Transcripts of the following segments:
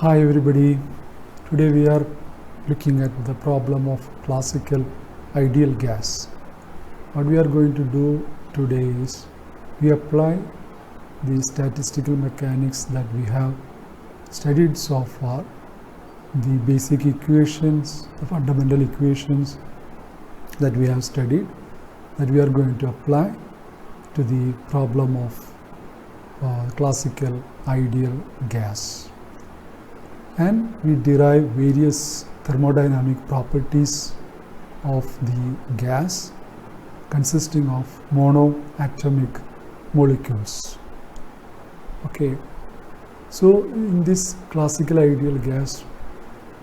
Hi everybody, today we are looking at the problem of classical ideal gas. What we are going to do today is we apply the statistical mechanics that we have studied so far, the basic equations, the fundamental equations that we have studied, that we are going to apply to the problem of classical ideal gas. And we derive various thermodynamic properties of the gas consisting of monoatomic molecules. Okay, so in this classical ideal gas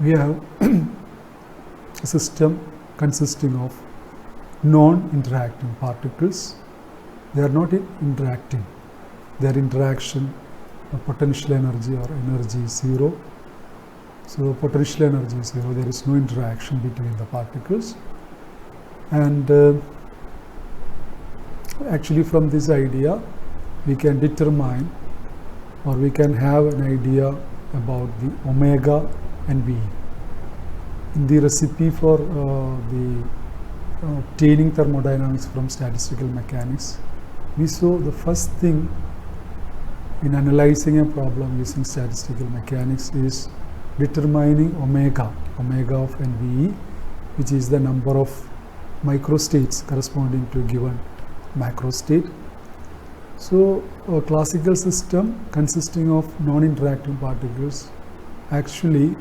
we have a system consisting of non-interacting particles. They are not interacting, their interaction potential energy or energy is zero. So potential energy is zero, there is no interaction between the particles, and actually from this idea we can determine, or we can have an idea about the omega and V. In the recipe for the obtaining thermodynamics from statistical mechanics, we saw the first thing in analyzing a problem using statistical mechanics is determining omega of NVE, which is the number of microstates corresponding to a given macrostate. So a classical system consisting of non-interacting particles actually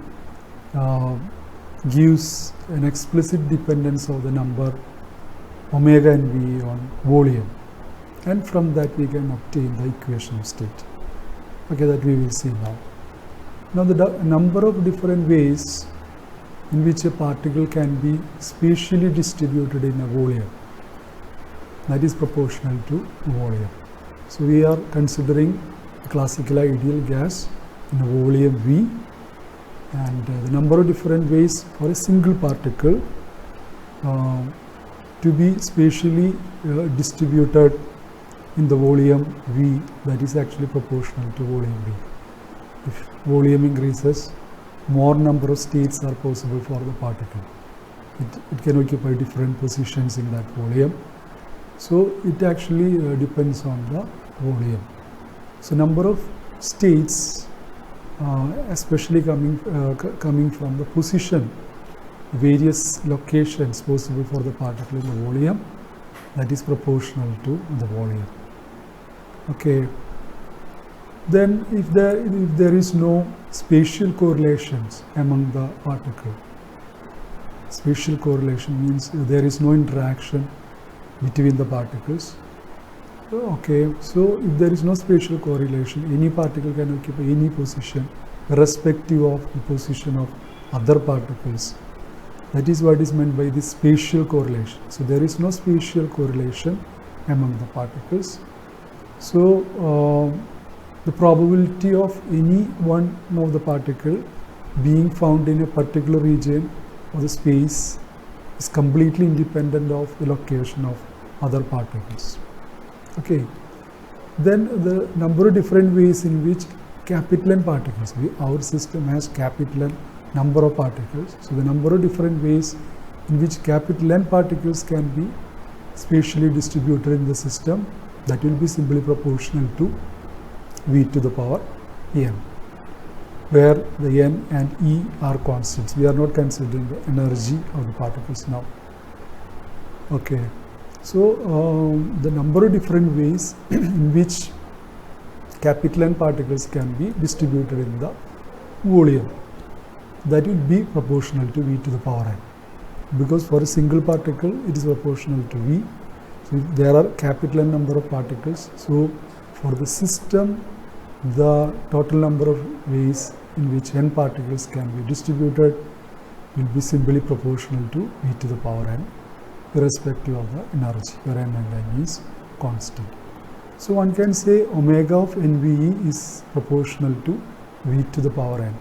gives an explicit dependence of the number omega NVE on volume, and from that we can obtain the equation of state. Okay, that we will see now. Now the number of different ways in which a particle can be spatially distributed in a volume, that is proportional to volume. So we are considering a classical ideal gas in a volume V, and the number of different ways for a single particle to be spatially distributed in the volume V, that is actually proportional to volume V. If volume increases, more number of states are possible for the particle. It can occupy different positions in that volume. So it actually depends on the volume. So number of states, especially coming from the position, various locations possible for the particle in the volume, that is proportional to the volume. Okay. Then if there is no spatial correlations among the particle, spatial correlation means there is no interaction between the particles. Okay, so if there is no spatial correlation, any particle can occupy any position irrespective of the position of other particles. That is what is meant by the spatial correlation. So there is no spatial correlation among the particles. So the probability of any one of the particle being found in a particular region of the space is completely independent of the location of other particles. Okay. Then the number of different ways in which capital N particles, our system has capital N number of particles. So the number of different ways in which capital N particles can be spatially distributed in the system, that will be simply proportional to V to the power n, where the n and e are constants. We are not considering the energy of the particles now. Okay, so the number of different ways in which capital N particles can be distributed in the volume, that will be proportional to V to the power n, because for a single particle it is proportional to V. So if there are capital N number of particles, so for the system the total number of ways in which n particles can be distributed will be simply proportional to V to the power n, irrespective of the energy, where n and n is constant. So one can say omega of NVE is proportional to V to the power n.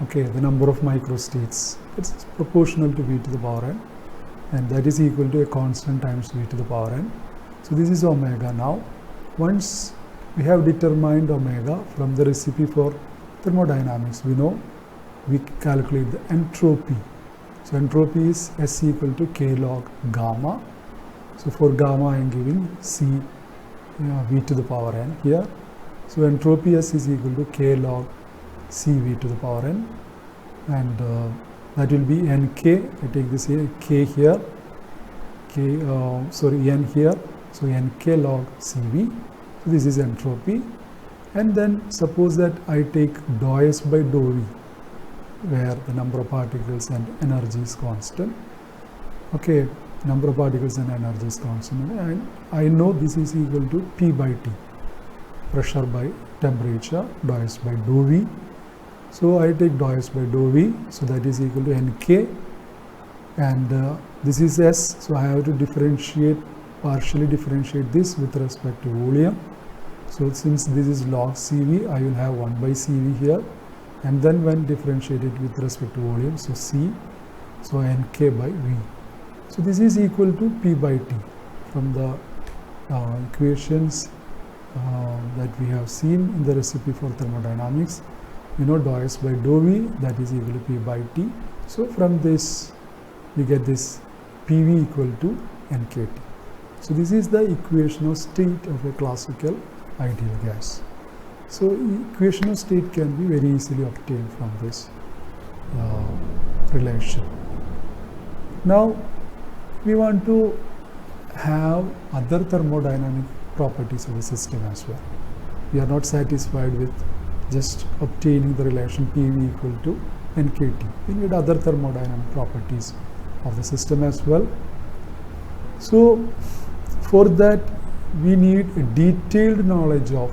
Okay, the number of microstates, it's proportional to V to the power n, and that is equal to a constant times V to the power n. So this is omega now. Once we have determined omega from the recipe for thermodynamics, we know we calculate the entropy. So entropy is S equal to K log gamma. So for gamma I am giving C V to the power n here. So entropy S is equal to K log C V to the power n, and that will be Nk. I take this here, K here, N here, so Nk log Cv. So this is entropy. And then suppose that I take dou S by dou V, where the number of particles and energy is constant. Okay, number of particles and energy is constant, and I know this is equal to P by T, pressure by temperature, dou S by dou V. So I take dou S by dou V, so that is equal to Nk, and this is S, so I have to partially differentiate this with respect to volume. So since this is log Cv, I will have 1 by Cv here, and then when differentiated with respect to volume, so C, so Nk by V. So this is equal to P by T from the equations that we have seen in the recipe for thermodynamics. We know dou S by dou V, that is equal to P by T. So from this we get this PV equal to NKT. So this is the equation of state of a classical ideal gas. So equation of state can be very easily obtained from this relation. Now we want to have other thermodynamic properties of the system as well. We are not satisfied with just obtaining the relation PV equal to NKT. We need other thermodynamic properties of the system as well. So for that we need a detailed knowledge of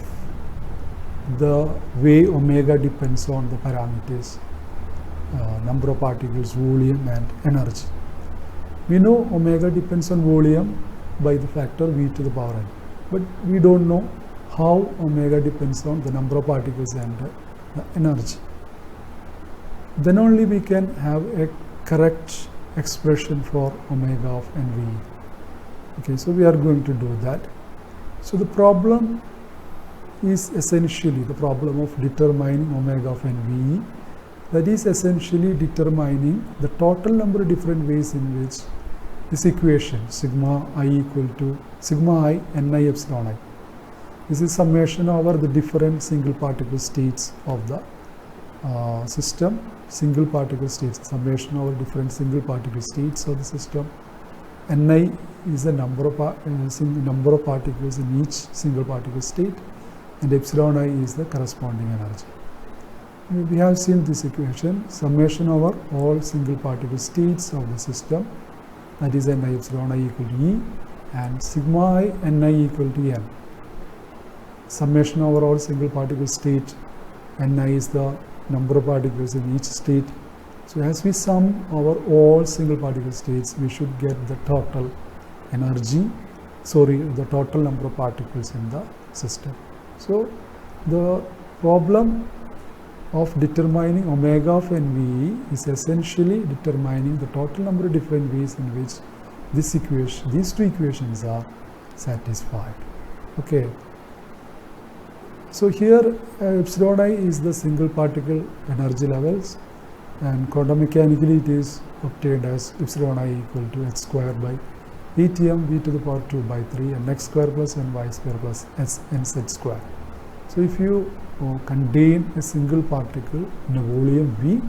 the way omega depends on the parameters, number of particles, volume and energy. We know omega depends on volume by the factor V to the power n, but we don't know how omega depends on the number of particles and the energy. Then only we can have a correct expression for omega of NVE. Okay, so we are going to do that. So the problem is essentially the problem of determining omega of NVE. That is essentially determining the total number of different ways in which this equation sigma I equal to sigma I Ni epsilon I. This is summation over the different single particle states of the system. Single particle states, summation over different single particle states of the system. Ni is the number of particles in each single particle state, and epsilon I is the corresponding energy. We have seen this equation, summation over all single particle states of the system, that is Ni epsilon I equal to E, and sigma I Ni equal to M. Summation over all single particle state, Ni is the number of particles in each state. So as we sum over all single particle states, we should get the total energy, the total number of particles in the system. So the problem of determining omega of NVE is essentially determining the total number of different ways in which these two equations are satisfied. Okay. So here epsilon I is the single particle energy levels, and quantum mechanically it is obtained as epsilon I equal to h square by Atm v to the power 2 by 3 and x square plus ny square plus nz square. So if you contain a single particle in a volume V,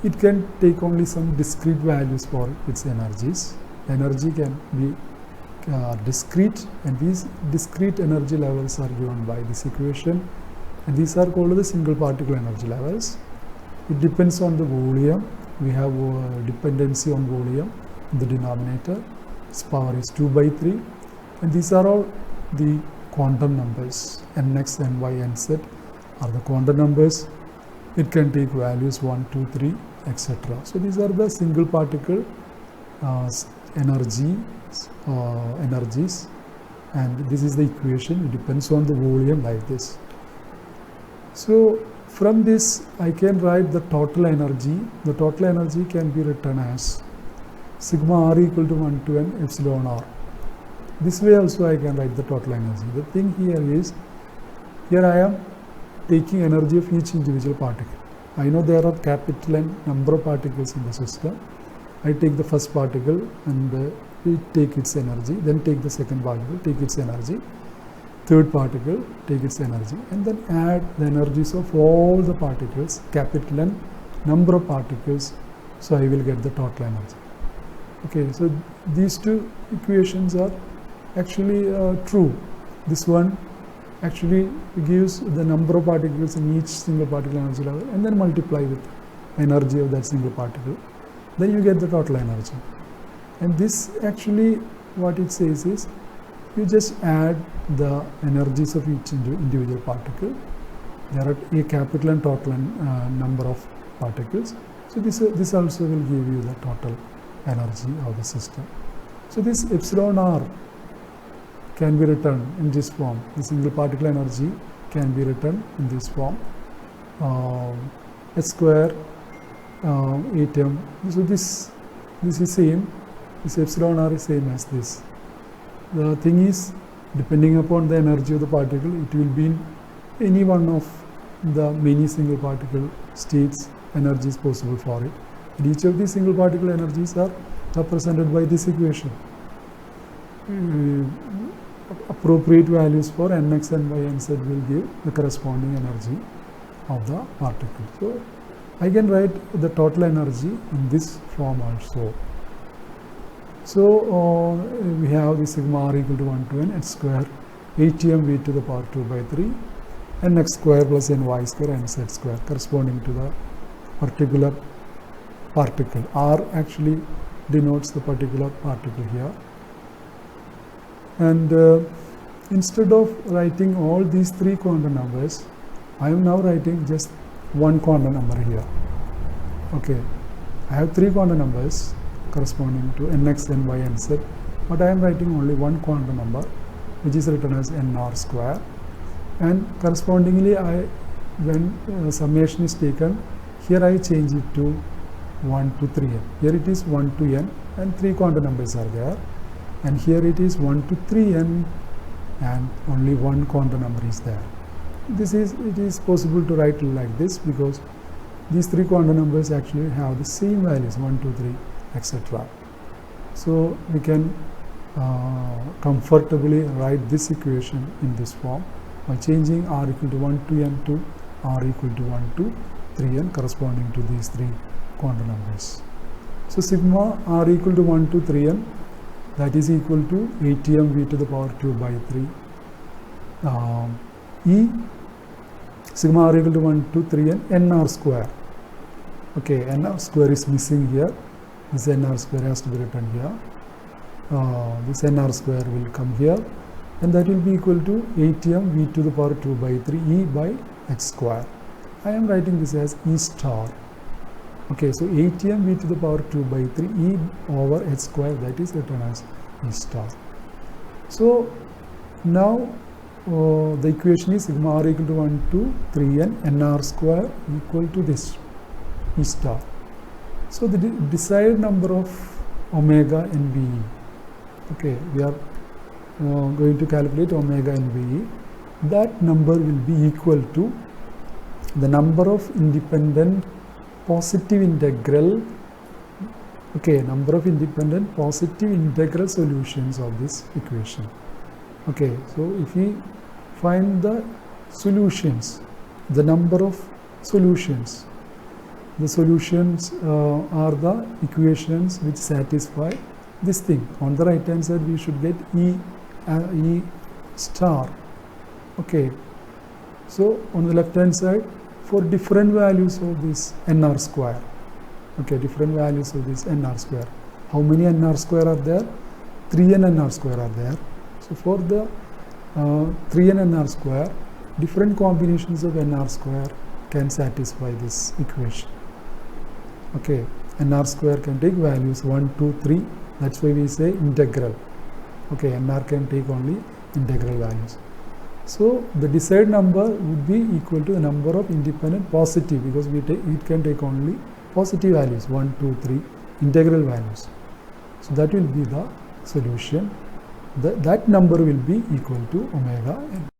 it can take only some discrete values for its energies. Energy can be discrete, and these discrete energy levels are given by this equation, and these are called the single particle energy levels. It depends on the volume. We have dependency on volume in the denominator. Its power is 2 by 3, and these are all the quantum numbers. Nx, ny, nz are the quantum numbers. It can take values 1, 2, 3, etc. So these are the single particle energies, and this is the equation. It depends on the volume like this. So from this I can write the total energy. The total energy can be written as sigma r equal to 1 to n epsilon r. This way also I can write the total energy. The thing here is, here I am taking energy of each individual particle. I know there are capital N number of particles in the system. I take the first particle and take its energy, then take the second particle, take its energy, third particle, take its energy, and then add the energies of all the particles, capital N number of particles, so I will get the total energy. Okay, so these two equations are actually true. This one actually gives the number of particles in each single particle energy level and then multiply with energy of that single particle. Then you get the total energy. And this actually what it says is you just add the energies of each individual particle. There are a capital and total number of particles. So this also will give you the total energy of the system. So this epsilon r can be written in this form. The single particle energy can be written in this form. H square 8m. So this is same. This epsilon r is same as this. The thing is, depending upon the energy of the particle, it will be in any one of the many single particle states energies possible for it. And each of these single particle energies are represented by this equation. Appropriate values for nx and nz will give the corresponding energy of the particle. So I can write the total energy in this form also. So we have the sigma r equal to 1 to n h square 8m v to the power 2 by 3 nx square plus ny square nz square corresponding to the particular particle. R actually denotes the particular particle here. And instead of writing all these three quantum numbers, I am now writing just one quantum number here. Okay, I have three quantum numbers corresponding to nx, ny, nz, but I am writing only one quantum number, which is written as nr square. And correspondingly, when summation is taken, here I change it to 1 to 3n. Here it is 1 to n, and three quantum numbers are there. And here it is 1 to 3n, and only one quantum number is there. It is possible to write like this because these three quantum numbers actually have the same values 1, 2, 3, etc. So we can comfortably write this equation in this form by changing r equal to 1 to n to r equal to 1 to 3n corresponding to these three quantum numbers. So sigma r equal to 1 to 3n, that is equal to 8m v to the power 2 by 3. E sigma r equal to 1 to 3n nr square. Okay, nr square is missing here. This nr square has to be written here. This nr square will come here, and that will be equal to 8m v to the power 2 by 3 e by h square. I am writing this as E star. Okay, so 8m v to the power 2 by 3 e over h square, that is written as E star. So now the equation is sigma r equal to 1 to 3n nr square equal to this E star. So the desired number of omega NBE. Okay, we are going to calculate omega NBE. That number will be equal to the number of independent positive integral, number of independent positive integral solutions of this equation. Okay, so if we find the solutions, the number of solutions, the solutions are the equations which satisfy this thing. On the right hand side we should get E star. Okay, so on the left hand side, for different values of this nr square, different values of this nr square. How many nr square are there? 3n nr square are there. So for the 3n nr square, different combinations of nr square can satisfy this equation. Okay, nr square can take values 1, 2, 3. That's why we say integral. Okay, nr can take only integral values. So the desired number would be equal to the number of independent positive, because it can take only positive values 1, 2, 3 integral values. So that will be the solution. That number will be equal to omega n.